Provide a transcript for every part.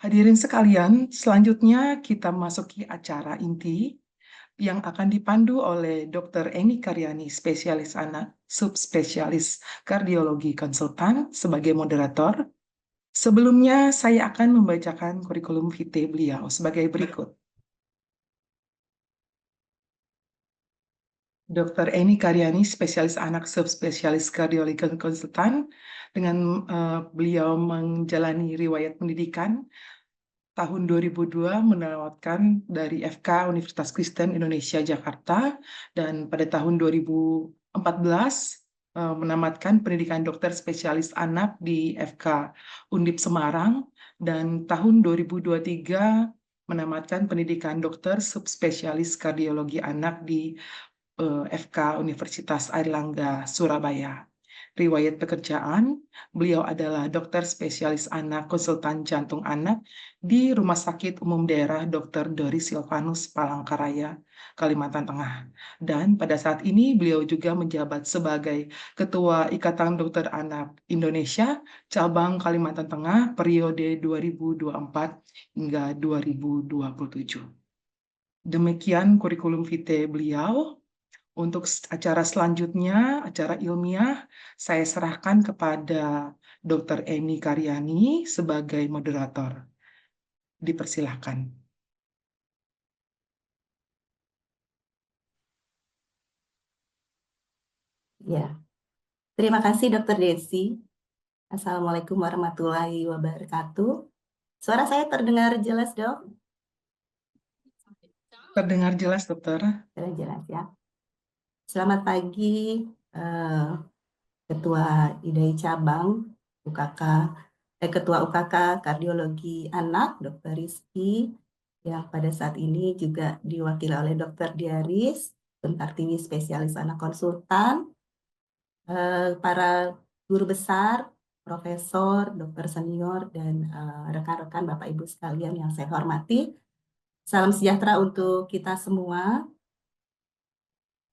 Hadirin sekalian, selanjutnya kita masuki acara inti yang akan dipandu oleh Dr. Eni Karyani, spesialis anak, subspesialis kardiologi konsultan sebagai moderator. Sebelumnya, saya akan membacakan kurikulum vitae beliau sebagai berikut. Dr. Eni Karyani, spesialis anak subspesialis kardiologi konsultan, dengan beliau menjalani riwayat pendidikan tahun 2002 menamatkan dari FK Universitas Kristen Indonesia Jakarta, dan pada tahun 2014 menamatkan pendidikan dokter spesialis anak di FK Undip Semarang, dan tahun 2023 menamatkan pendidikan dokter subspesialis kardiologi anak di FK Universitas Airlangga Surabaya. Riwayat pekerjaan, beliau adalah dokter spesialis anak konsultan jantung anak di Rumah Sakit Umum Daerah Dr. Doris Silvanus Palangkaraya, Kalimantan Tengah. Dan pada saat ini beliau juga menjabat sebagai Ketua Ikatan Dokter Anak Indonesia Cabang Kalimantan Tengah periode 2024 hingga 2027. Demikian kurikulum vitae beliau. Untuk acara selanjutnya, acara ilmiah, saya serahkan kepada Dr. Eni Karyani sebagai moderator. Dipersilahkan. Ya, terima kasih Dr. Desi. Assalamualaikum warahmatullahi wabarakatuh. Suara saya terdengar jelas, Dok? Terdengar jelas, Dokter? Terdengar jelas ya. Selamat pagi, Ketua IDAI Cabang UKK, Ketua UKK Kardiologi Anak, Dr. Rizky, yang pada saat ini juga diwakili oleh Dr. Diaris, Pentartiwi Spesialis Anak Konsultan, para guru besar, profesor, dokter senior, dan rekan-rekan Bapak Ibu sekalian yang saya hormati. Salam sejahtera untuk kita semua.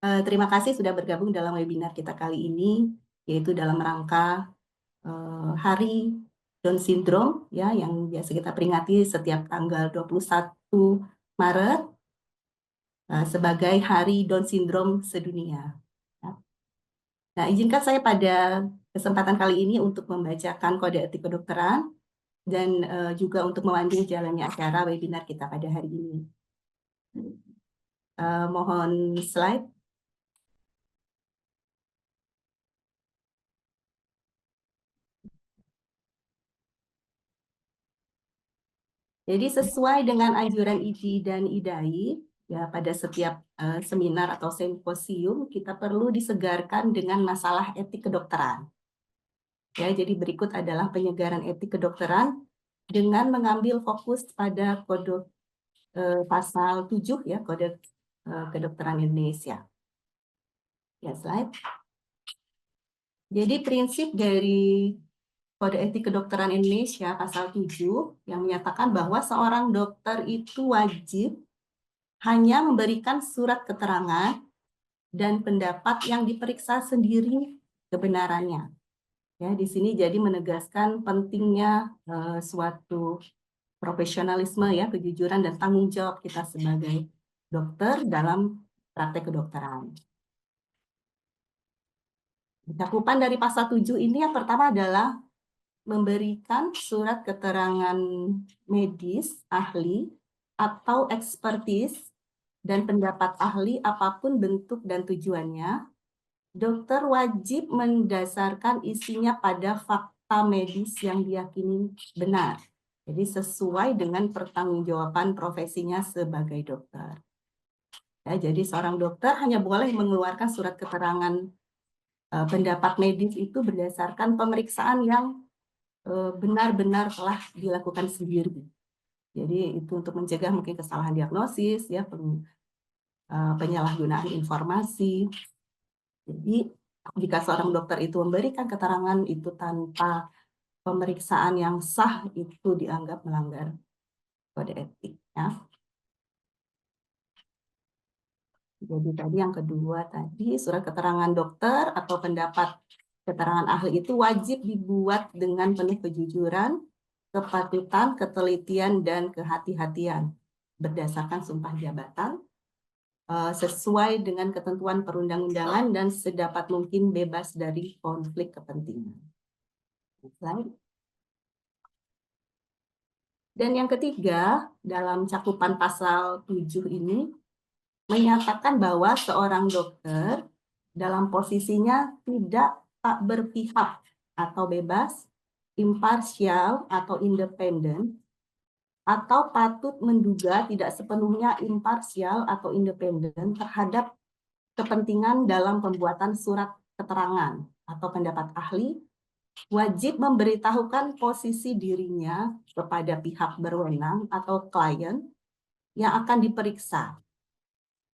Terima kasih sudah bergabung dalam webinar kita kali ini, yaitu dalam rangka Hari Down Syndrome, ya, yang biasa kita peringati setiap tanggal 21 Maret sebagai Hari Down Syndrome sedunia. Nah, izinkan saya pada kesempatan kali ini untuk membacakan kode etik kedokteran dan juga untuk memandu jalannya acara webinar kita pada hari ini. Mohon slide. Jadi sesuai dengan anjuran IDI dan IDAI, ya pada setiap seminar atau simposium kita perlu disegarkan dengan masalah etik kedokteran. Ya, jadi berikut adalah penyegaran etik kedokteran dengan mengambil fokus pada kode pasal 7 ya, Kode Kedokteran Indonesia. Ya, slide. Jadi prinsip dari Kode Etik Kedokteran Indonesia pasal 7 yang menyatakan bahwa seorang dokter itu wajib hanya memberikan surat keterangan dan pendapat yang diperiksa sendiri kebenarannya. Ya, di sini jadi menegaskan pentingnya suatu profesionalisme, ya, kejujuran dan tanggung jawab kita sebagai dokter dalam praktek kedokteran. Cakupan dari pasal 7 ini yang pertama adalah memberikan surat keterangan medis, ahli, atau ekspertis dan pendapat ahli apapun bentuk dan tujuannya. Dokter wajib mendasarkan isinya pada fakta medis yang diyakini benar. Jadi sesuai dengan pertanggungjawaban profesinya sebagai dokter. Ya, jadi seorang dokter hanya boleh mengeluarkan surat keterangan pendapat medis itu berdasarkan pemeriksaan yang benar-benar telah dilakukan sendiri. Jadi itu untuk mencegah mungkin kesalahan diagnosis, ya, penyalahgunaan informasi. Jadi jika seorang dokter itu memberikan keterangan itu tanpa pemeriksaan yang sah, itu dianggap melanggar kode etik. Ya. Jadi tadi yang kedua tadi, surat keterangan dokter atau pendapat keterangan ahli itu wajib dibuat dengan penuh kejujuran kepatutan, ketelitian, dan kehati-hatian berdasarkan sumpah jabatan sesuai dengan ketentuan perundang-undangan dan sedapat mungkin bebas dari konflik kepentingan. Slide. Dan yang ketiga, dalam cakupan pasal 7 ini menyatakan bahwa seorang dokter dalam posisinya tidak tak berpihak atau bebas, imparsial atau independen, atau patut menduga tidak sepenuhnya imparsial atau independen terhadap kepentingan dalam pembuatan surat keterangan atau pendapat ahli, wajib memberitahukan posisi dirinya kepada pihak berwenang atau klien yang akan diperiksa,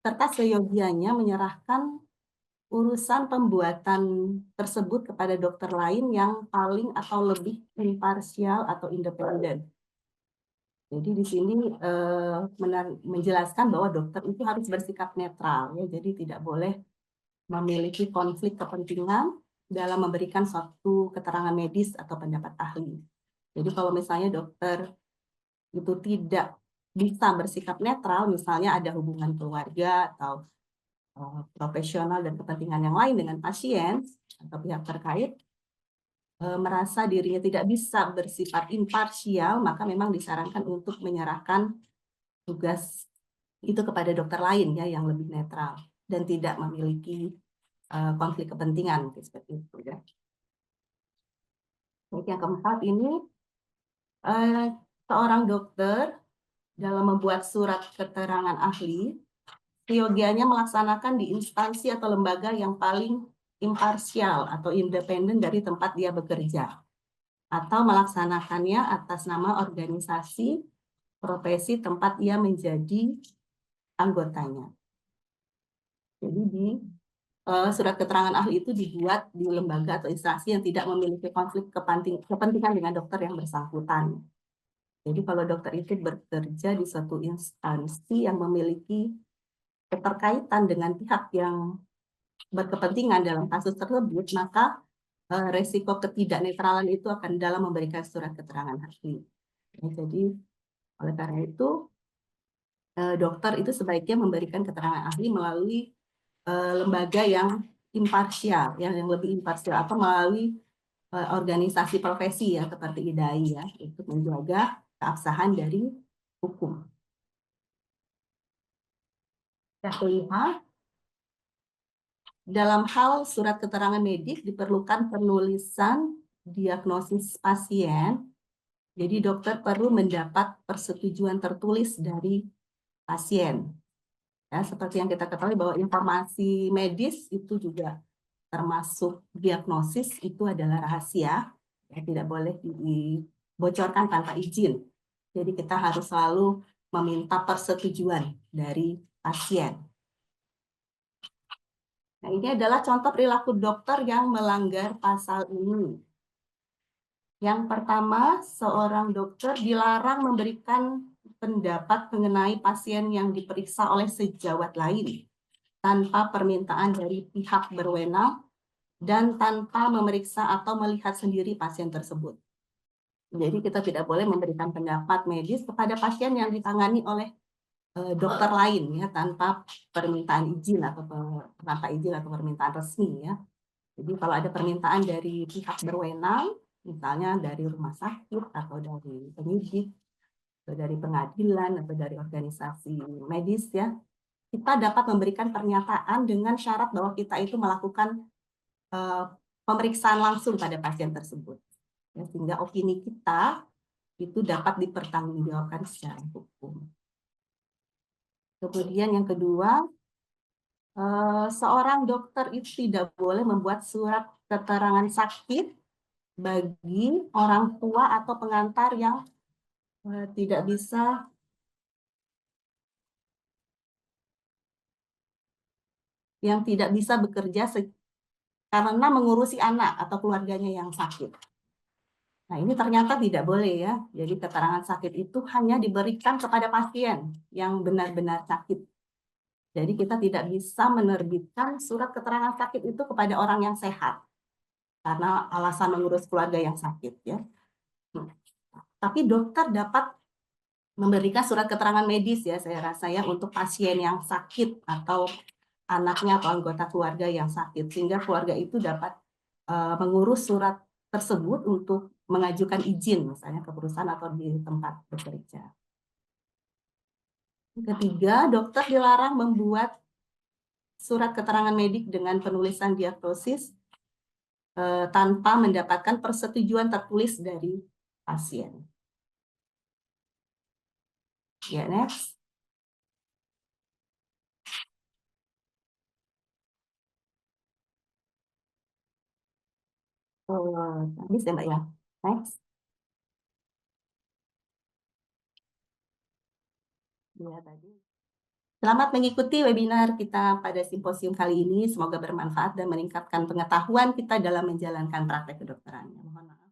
serta seyogianya menyerahkan urusan pembuatan tersebut kepada dokter lain yang paling atau lebih imparsial atau independen. Jadi di sini menjelaskan bahwa dokter itu harus bersikap netral, ya. Jadi tidak boleh memiliki konflik kepentingan dalam memberikan suatu keterangan medis atau pendapat ahli. Jadi kalau misalnya dokter itu tidak bisa bersikap netral, misalnya ada hubungan keluarga atau profesional dan kepentingan yang lain dengan pasien atau pihak terkait, merasa dirinya tidak bisa bersifat imparsial, maka memang disarankan untuk menyerahkan tugas itu kepada dokter lain, ya, yang lebih netral dan tidak memiliki konflik kepentingan seperti itu, ya. Baik, yang keempat ini seorang dokter dalam membuat surat keterangan ahli seyogianya melaksanakan di instansi atau lembaga yang paling imparsial atau independen dari tempat dia bekerja, atau melaksanakannya atas nama organisasi profesi tempat ia menjadi anggotanya. Jadi di surat keterangan ahli itu dibuat di lembaga atau instansi yang tidak memiliki konflik kepentingan dengan dokter yang bersangkutan. Jadi kalau dokter itu bekerja di suatu instansi yang memiliki keterkaitan dengan pihak yang berkepentingan dalam kasus tersebut, maka resiko ketidaknetralan itu akan dalam memberikan surat keterangan ahli. Jadi oleh karena itu dokter itu sebaiknya memberikan keterangan ahli melalui lembaga yang imparsial, yang lebih imparsial, atau melalui organisasi profesi, ya, seperti IDAI, ya, untuk menjaga keabsahan dari hukum. Yang kelima, dalam hal surat keterangan medik diperlukan penulisan diagnosis pasien. Jadi dokter perlu mendapat persetujuan tertulis dari pasien. Ya, seperti yang kita ketahui bahwa informasi medis itu juga termasuk diagnosis itu adalah rahasia, ya, tidak boleh dibocorkan tanpa izin. Jadi kita harus selalu meminta persetujuan dari pasien. Nah, ini adalah contoh perilaku dokter yang melanggar pasal ini. Yang pertama, seorang dokter dilarang memberikan pendapat mengenai pasien yang diperiksa oleh sejawat lain tanpa permintaan dari pihak berwenang dan tanpa memeriksa atau melihat sendiri pasien tersebut. Jadi kita tidak boleh memberikan pendapat medis kepada pasien yang ditangani oleh dokter lain, ya, tanpa permintaan izin atau permintaan resmi, ya. Jadi kalau ada permintaan dari pihak berwenang, misalnya dari rumah sakit atau dari penyidik atau dari pengadilan atau dari organisasi medis, ya, kita dapat memberikan pernyataan dengan syarat bahwa kita itu melakukan pemeriksaan langsung pada pasien tersebut, ya, sehingga opini kita itu dapat dipertanggungjawabkan secara hukum. Kemudian yang kedua, seorang dokter itu tidak boleh membuat surat keterangan sakit bagi orang tua atau pengantar yang tidak bisa bekerja karena mengurusi anak atau keluarganya yang sakit. Nah, ini ternyata tidak boleh, ya. Jadi keterangan sakit itu hanya diberikan kepada pasien yang benar-benar sakit. Jadi kita tidak bisa menerbitkan surat keterangan sakit itu kepada orang yang sehat karena alasan mengurus keluarga yang sakit, ya. Tapi dokter dapat memberikan surat keterangan medis ya, saya rasa ya, untuk pasien yang sakit atau anaknya atau anggota keluarga yang sakit, sehingga keluarga itu dapat mengurus surat tersebut untuk mengajukan izin misalnya ke perusahaan atau di tempat bekerja. Ketiga, dokter dilarang membuat surat keterangan medik dengan penulisan diagnosis tanpa mendapatkan persetujuan tertulis dari pasien. Ya, next. Habis ya Mbak ya. Next. Ya, tadi. Selamat mengikuti webinar kita pada simposium kali ini. Semoga bermanfaat dan meningkatkan pengetahuan kita dalam menjalankan praktek kedokteran. Mohon maaf.